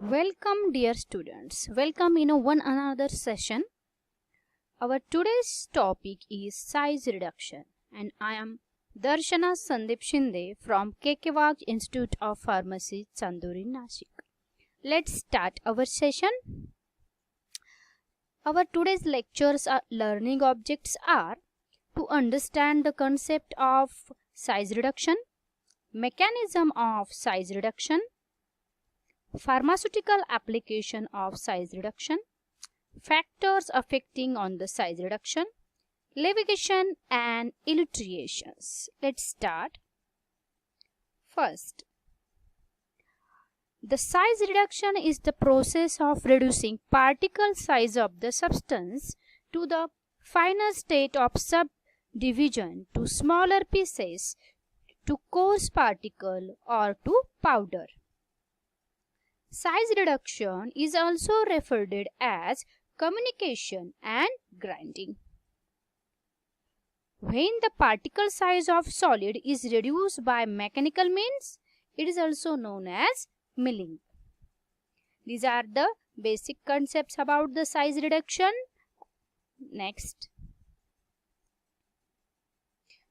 Welcome dear students. Welcome in one another session. Our today's topic is size reduction and I am Darshana Sandeep Shinde from Kekewag Institute of Pharmacy, Chanduri, Nashik. Let's start our session. Our today's lectures learning objects are to understand the concept of size reduction, mechanism of size reduction, pharmaceutical application of size reduction, factors affecting on the size reduction, navigation and illustrations. Let's start. First, the size reduction is the process of reducing particle size of the substance to the final state of subdivision to smaller pieces, to coarse particle or to powder. Size reduction is also referred as communication and grinding. When the particle size of solid is reduced by mechanical means, it is also known as milling. These are the basic concepts about the size reduction. Next,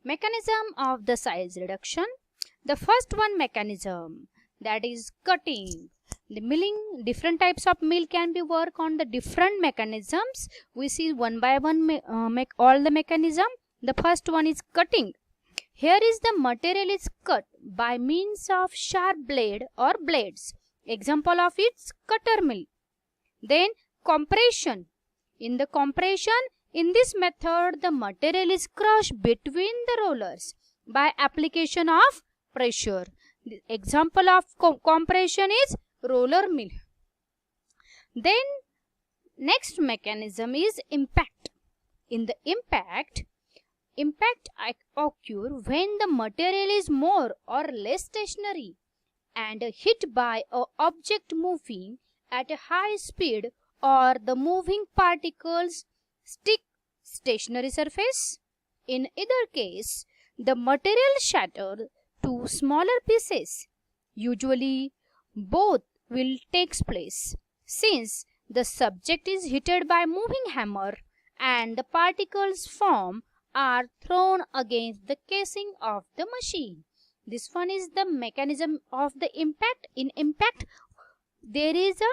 mechanism of the size reduction. The first one mechanism, that is cutting. The milling, different types of mill can be work on the different mechanisms. We see one by one all the mechanism. The first one is cutting. Here is the material is cut by means of sharp blade or blades. Example of its cutter mill. Then compression. In the compression, in this method the material is crushed between the rollers by application of pressure. The example of compression is roller mill. Then next mechanism is impact. In the impact occur when the material is more or less stationary and hit by an object moving at a high speed, or the moving particles stick stationary surface. In either case, the material shattered to smaller pieces. Usually both will take place, since the subject is hit by moving hammer and the particles formed are thrown against the casing of the machine. This one is the mechanism of the impact. In impact, there is a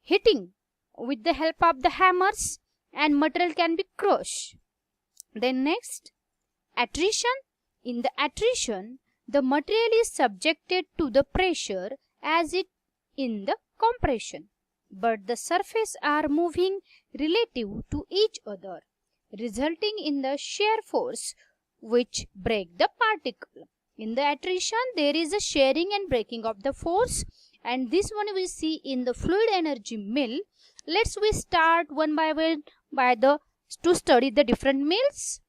hitting with the help of the hammers and material can be crushed. Then next, attrition. In the attrition, the material is subjected to the pressure as it in the compression, but the surfaces are moving relative to each other, resulting in the shear force which break the particle. In the attrition, there is a sharing and breaking of the force, and this one we see in the fluid energy mill. Let's we start one by one to study the different mills.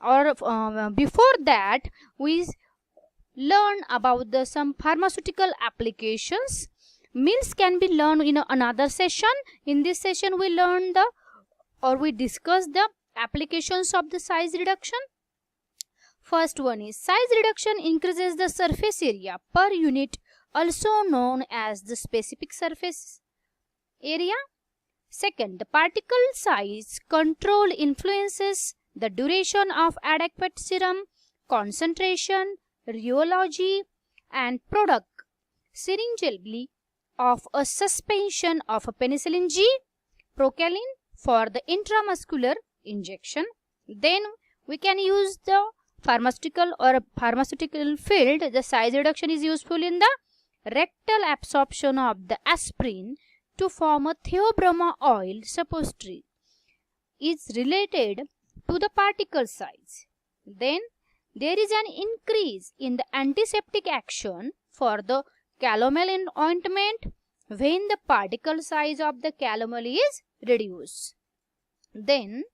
Or before that, we learn about some pharmaceutical applications. Mills can be learned in another session. In this session, we learn we discuss the applications of the size reduction. First one is size reduction increases the surface area per unit, also known as the specific surface area. Second, the particle size control influences the duration of adequate serum, concentration, rheology and product syringely of a suspension of a penicillin G, procaine for the intramuscular injection. Then we can use the pharmaceutical field. The size reduction is useful in the rectal absorption of the aspirin to form a theobroma oil suppository is related to the particle size. Then there is an increase in the antiseptic action for the calomel ointment when the particle size of the calomel is reduced. Then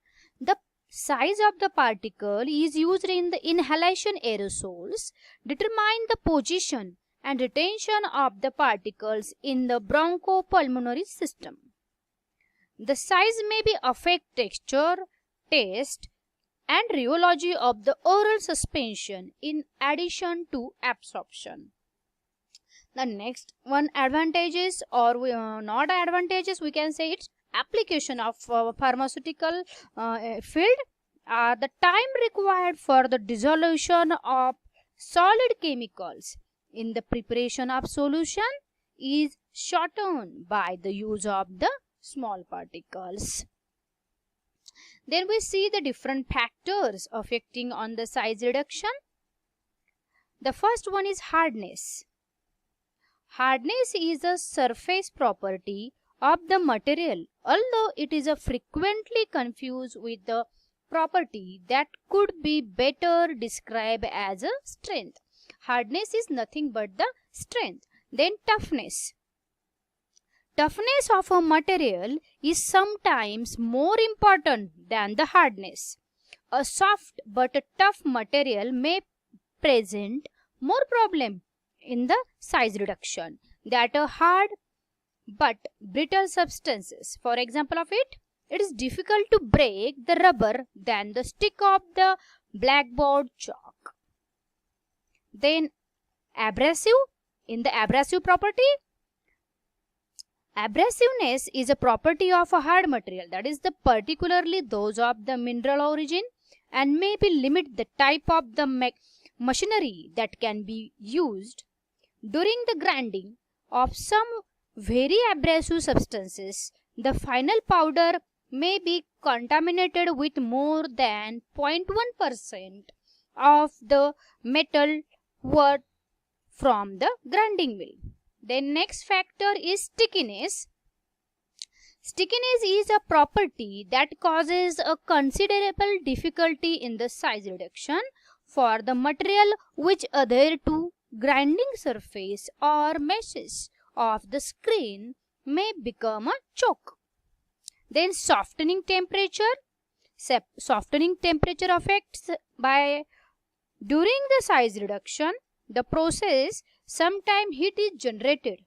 the size of the particle is used in the inhalation aerosols, determine the position and retention of the particles in the bronchopulmonary system. The size may be affect texture, taste and rheology of the oral suspension in addition to absorption. The next one advantages or not advantages, we can say it's application of pharmaceutical field. The time required for the dissolution of solid chemicals in the preparation of solution is shortened by the use of the small particles. Then we see the different factors affecting on the size reduction. The first one is hardness. Hardness is a surface property of the material, although it is frequently confused with the property that could be better described as a strength. Hardness is nothing but the strength. Then toughness. Toughness of a material is sometimes more important than the hardness. A soft but a tough material may present more problem in the size reduction that a hard but brittle substances. For example of it, it is difficult to break the rubber than the stick of the blackboard chalk. Then abrasive. In the abrasive property, abrasiveness is a property of a hard material, that is the particularly those of the mineral origin, and may be limit the type of the machinery that can be used during the grinding of some very abrasive substances. The final powder may be contaminated with more than 0.1% of the metal worth from the grinding mill. The next factor is stickiness. Stickiness is a property that causes a considerable difficulty in the size reduction for the material which adhere to grinding surface or meshes of the screen may become a choke. Then softening temperature. Softening temperature affects by during the size reduction the process sometimes heat is generated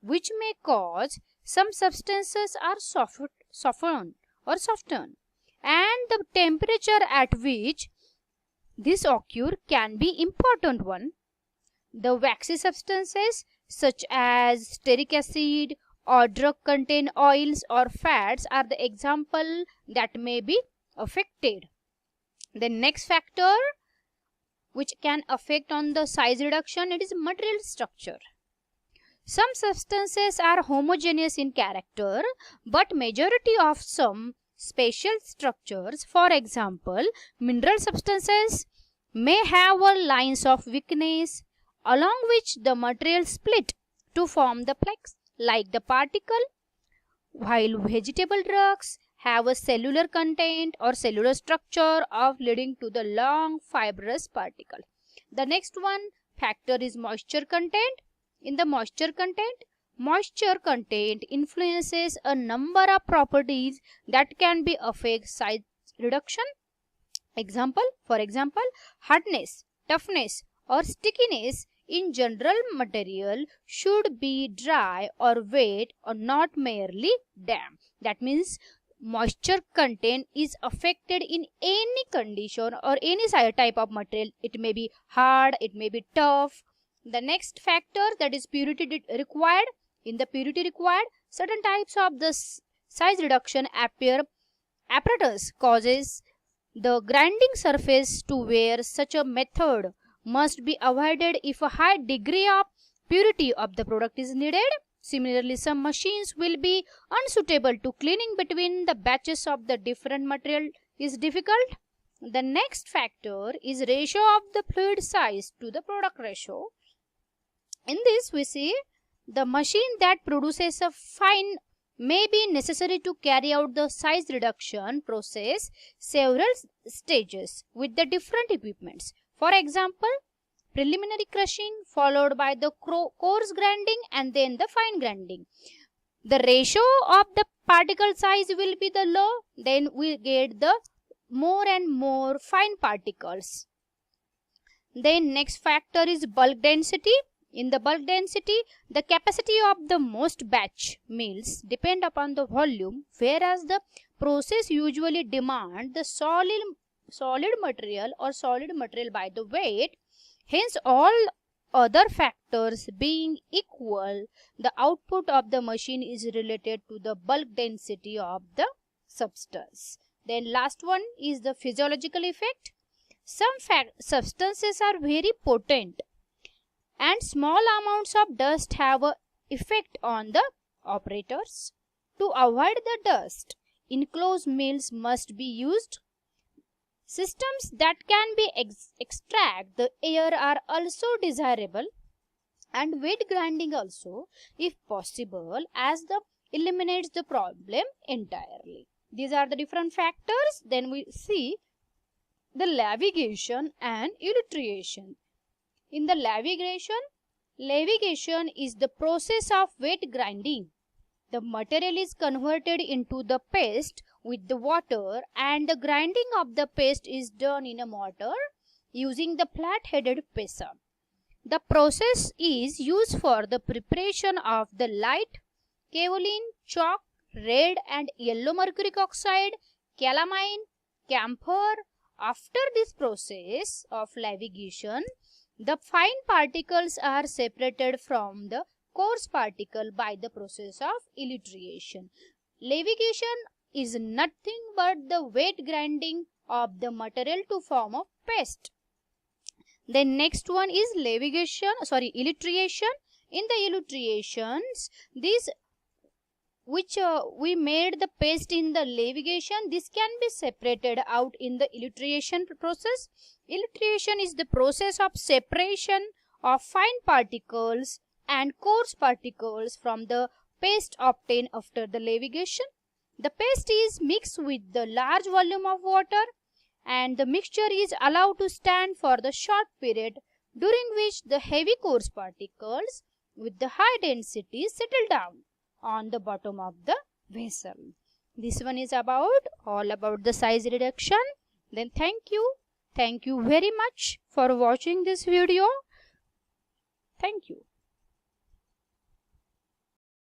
which may cause some substances are softened, and the temperature at which this occur can be important one. The waxy substances such as stearic acid or drug contain oils or fats are the example that may be affected. The next factor which can affect on the size reduction, it is material structure. Some substances are homogeneous in character, but majority of some special structures, for example, mineral substances may have lines of weakness along which the material split to form the plex like the particle, while vegetable drugs have a cellular content or cellular structure of leading to the long fibrous particle. The next one factor is moisture content. In the moisture content influences a number of properties that can be affect size reduction. For example, hardness, toughness or stickiness in general material should be dry or wet or not merely damp. That means moisture content is affected in any condition or any type of material. It may be hard, it may be tough. The next factor, that is purity required. In the purity required, certain types of the size reduction apparatus causes the grinding surface to wear. Such a method must be avoided if a high degree of purity of the product is needed. Similarly, some machines will be unsuitable to cleaning between the batches of the different material is difficult. The next factor is ratio of the fluid size to the product ratio. In this we see the machine that produces a fine may be necessary to carry out the size reduction process several stages with the different equipments. For example, preliminary crushing followed by the coarse grinding and then the fine grinding. The ratio of the particle size will be the low, then we get the more and more fine particles. Then next factor is bulk density. In the bulk density, the capacity of the most batch mills depend upon the volume, whereas the process usually demand the solid material or solid material by the weight. Hence, all other factors being equal, the output of the machine is related to the bulk density of the substance. Then last one is the physiological effect. Some substances are very potent and small amounts of dust have an effect on the operators. To avoid the dust, enclosed mills must be used. Systems that can be extract the air are also desirable, and wet grinding also if possible, as the eliminates the problem entirely. These are the different factors. Then we see the lavigation and illustration. In the lavigation is the process of wet grinding. The material is converted into the paste with the water, and the grinding of the paste is done in a mortar using the flat-headed pestle. The process is used for the preparation of the light kaolin, chalk, red and yellow mercuric oxide, calamine, camphor. After this process of lavigation, the fine particles are separated from the coarse particle by the process of illustration. Lavigation is nothing but the wet grinding of the material to form a paste. The next one is illustration. In the illustrations, this which we made the paste in the lavigation, this can be separated out in the illustration process. Illustration is the process of separation of fine particles and coarse particles from the paste obtained after the lavigation. The paste is mixed with the large volume of water, and the mixture is allowed to stand for the short period, during which the heavy coarse particles with the high density settle down on the bottom of the vessel. This one is all about the size reduction. Then thank you very much for watching this video. Thank you.